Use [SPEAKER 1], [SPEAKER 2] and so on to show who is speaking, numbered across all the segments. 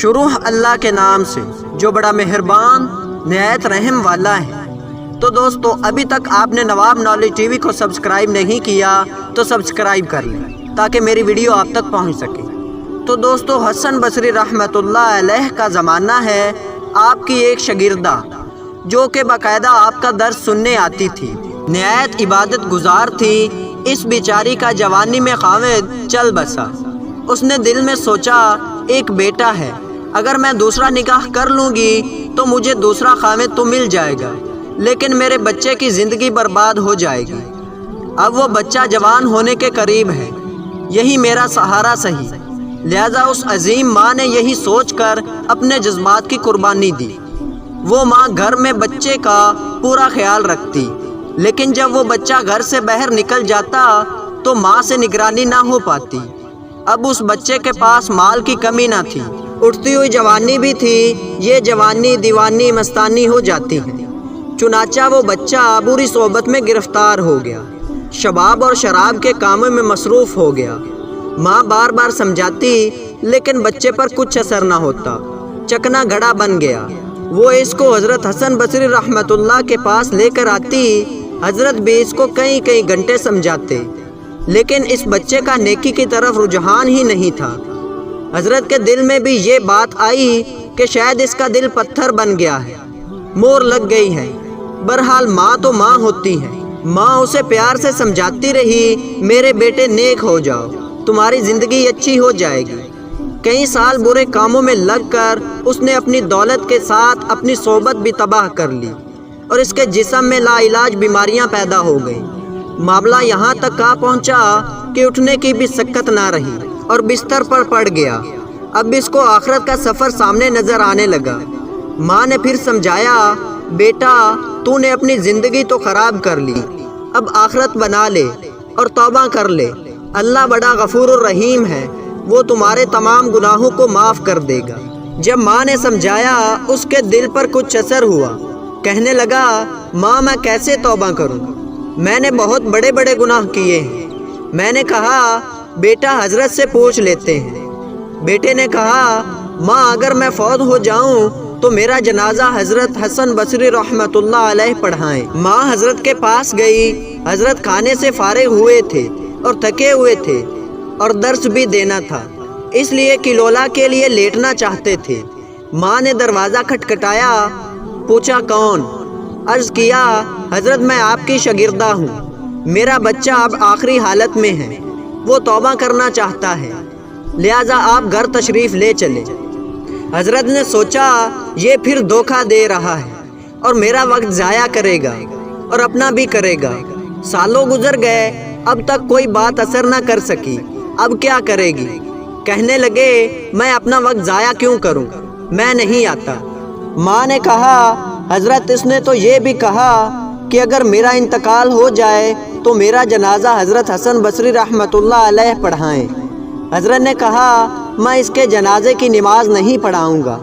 [SPEAKER 1] شروع اللہ کے نام سے جو بڑا مہربان نہایت رحم والا ہے۔ تو دوستو، ابھی تک آپ نے نواب نالج ٹی وی کو سبسکرائب نہیں کیا تو سبسکرائب کر لیں تاکہ میری ویڈیو آپ تک پہنچ سکے۔ تو دوستو، حسن بصری رحمۃ اللہ علیہ کا زمانہ ہے۔ آپ کی ایک شاگردہ جو کہ باقاعدہ آپ کا درس سننے آتی تھی، نہایت عبادت گزار تھی، اس بیچاری کا جوانی میں خاوند چل بسا۔ اس نے دل میں سوچا ایک بیٹا ہے، اگر میں دوسرا نکاح کر لوں گی تو مجھے دوسرا خاوند تو مل جائے گا، لیکن میرے بچے کی زندگی برباد ہو جائے گی۔ اب وہ بچہ جوان ہونے کے قریب ہے، یہی میرا سہارا سہی۔ لہذا اس عظیم ماں نے یہی سوچ کر اپنے جذبات کی قربانی دی۔ وہ ماں گھر میں بچے کا پورا خیال رکھتی، لیکن جب وہ بچہ گھر سے باہر نکل جاتا تو ماں سے نگرانی نہ ہو پاتی۔ اب اس بچے کے پاس مال کی کمی نہ تھی، اٹھتی ہوئی جوانی بھی تھی، یہ جوانی دیوانی مستانی ہو جاتی ہے۔ چنانچہ وہ بچہ بری صحبت میں گرفتار ہو گیا، شباب اور شراب کے کاموں میں مصروف ہو گیا۔ ماں بار بار سمجھاتی لیکن بچے پر کچھ اثر نہ ہوتا، چکنا گھڑا بن گیا۔ وہ اس کو حضرت حسن بصری رحمۃ اللہ کے پاس لے کر آتی، حضرت بھی اس کو کئی گھنٹے سمجھاتے، لیکن اس بچے کا نیکی کی طرف رجحان ہی نہیں تھا۔ حضرت کے دل میں بھی یہ بات آئی کہ شاید اس کا دل پتھر بن گیا ہے، مور لگ گئی ہے۔ بہرحال ماں تو ماں ہوتی ہے۔ ماں اسے پیار سے سمجھاتی رہی، میرے بیٹے نیک ہو جاؤ، تمہاری زندگی اچھی ہو جائے گی۔ کئی سال برے کاموں میں لگ کر اس نے اپنی دولت کے ساتھ اپنی صحبت بھی تباہ کر لی، اور اس کے جسم میں لا علاج بیماریاں پیدا ہو گئیں۔ معاملہ یہاں تک آ پہنچا کہ اٹھنے کی بھی سکت نہ رہی اور بستر پر پڑ گیا۔ اب اس کو آخرت کا سفر سامنے نظر آنے لگا۔ ماں نے پھر سمجھایا، بیٹا تو نے اپنی زندگی تو خراب کر لی، اب آخرت بنا لے اور توبہ کر لے۔ اللہ بڑا غفور الرحیم ہے، وہ تمہارے تمام گناہوں کو معاف کر دے گا۔ جب ماں نے سمجھایا، اس کے دل پر کچھ اثر ہوا۔ کہنے لگا، ماں میں کیسے توبہ کروں؟ میں نے بہت بڑے گناہ کیے ہیں۔ میں نے کہا، بیٹا حضرت سے پوچھ لیتے ہیں۔ بیٹے نے کہا، ماں اگر میں فوت ہو جاؤں تو میرا جنازہ حضرت حسن بصری رحمۃ اللہ علیہ پڑھائیں۔ ماں حضرت کے پاس گئی۔ حضرت کھانے سے فارغ ہوئے تھے اور تھکے ہوئے تھے اور درس بھی دینا تھا، اس لیے کلولا کے لیے لیٹنا چاہتے تھے۔ ماں نے دروازہ کھٹکھٹایا، پوچھا کون؟ عرض کیا، حضرت میں آپ کی شاگردہ ہوں، میرا بچہ اب آخری حالت میں ہے، وہ توبہ کرنا چاہتا ہے، لہٰذا آپ گھر تشریف لے چلے۔ حضرت نے سوچا یہ پھر دھوکہ دے رہا ہے اور میرا وقت ضائع کرے گا اور اپنا بھی کرے گا۔ سالوں گزر گئے، اب تک کوئی بات اثر نہ کر سکی، اب کیا کرے گی؟ کہنے لگے، میں اپنا وقت ضائع کیوں کروں، میں نہیں آتا۔ ماں نے کہا، حضرت اس نے تو یہ بھی کہا کہ اگر میرا انتقال ہو جائے تو میرا جنازہ حضرت حسن بصری رحمۃ اللہ علیہ پڑھائیں۔ حضرت نے کہا، میں اس کے جنازے کی نماز نہیں پڑھاؤں گا،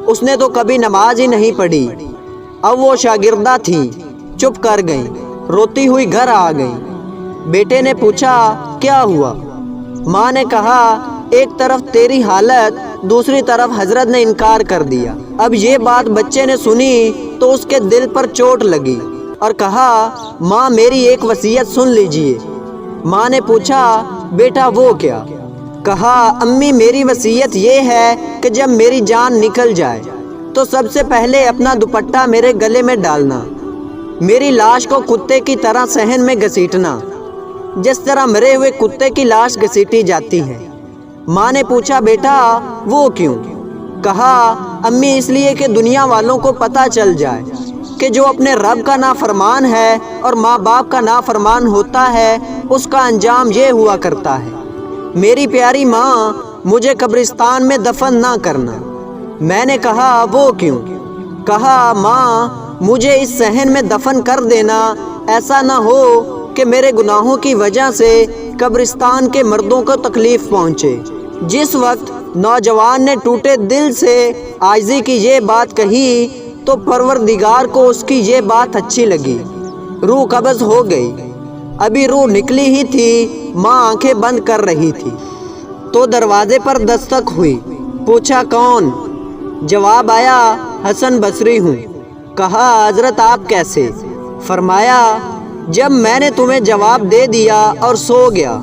[SPEAKER 1] اس نے تو کبھی نماز ہی نہیں پڑھی۔ اب وہ شاگردہ تھی، چپ کر گئی، روتی ہوئی گھر آ گئی۔ بیٹے نے پوچھا، کیا ہوا؟ ماں نے کہا، ایک طرف تیری حالت، دوسری طرف حضرت نے انکار کر دیا۔ اب یہ بات بچے نے سنی تو اس کے دل پر چوٹ لگی اور کہا، ماں میری ایک وصیت سن لیجئے۔ ماں نے پوچھا، بیٹا وہ کیا؟ کہا، امی میری وصیت یہ ہے کہ جب میری جان نکل جائے تو سب سے پہلے اپنا دوپٹہ میرے گلے میں ڈالنا، میری لاش کو کتے کی طرح صحن میں گھسیٹنا، جس طرح مرے ہوئے کتے کی لاش گھسیٹی جاتی ہے۔ ماں نے پوچھا، بیٹا وہ کیوں؟ کہا، امی اس لیے کہ دنیا والوں کو پتہ چل جائے کہ جو اپنے رب کا نافرمان ہے اور ماں باپ کا نافرمان ہوتا ہے، اس کا انجام یہ ہوا کرتا ہے۔ میری پیاری ماں، مجھے قبرستان میں دفن نہ کرنا۔ میں نے کہا، وہ کیوں؟ کہا، ماں مجھے اس صحن میں دفن کر دینا، ایسا نہ ہو کہ میرے گناہوں کی وجہ سے قبرستان کے مردوں کو تکلیف پہنچے۔ جس وقت نوجوان نے ٹوٹے دل سے عاجزی کی یہ بات کہی تو پروردگار کو اس کی یہ بات اچھی لگی، روح قبض ہو گئی۔ ابھی روح نکلی ہی تھی، ماں آنکھیں بند کر رہی تھی تو دروازے پر دستک ہوئی۔ پوچھا کون؟ جواب آیا حسن بصری ہوں۔ کہا حضرت آپ کیسے؟ فرمایا جب میں نے تمہیں جواب دے دیا اور سو گیا،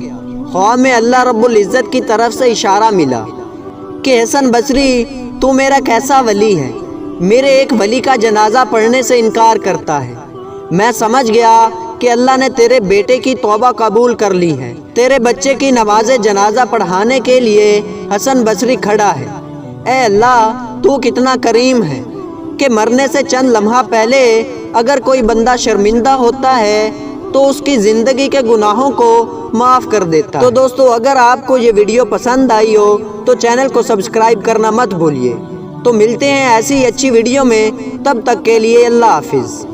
[SPEAKER 1] خواہ میں اللہ رب العزت کی طرف سے اشارہ ملا کہ حسن بصری تو میرا کیسا ولی ہے، میرے ایک ولی کا جنازہ پڑھنے سے انکار کرتا ہے۔ میں سمجھ گیا کہ اللہ نے تیرے بیٹے کی توبہ قبول کر لی ہے، تیرے بچے کی نماز جنازہ پڑھانے کے لیے حسن بصری کھڑا ہے۔ اے اللہ تو کتنا کریم ہے کہ مرنے سے چند لمحہ پہلے اگر کوئی بندہ شرمندہ ہوتا ہے تو اس کی زندگی کے گناہوں کو معاف کر دیتا ہے۔ تو دوستو اگر آپ کو یہ ویڈیو پسند آئی ہو تو چینل کو سبسکرائب کرنا مت بھولیے۔ تو ملتے ہیں ایسی اچھی ویڈیو میں، تب تک کے لیے اللہ حافظ۔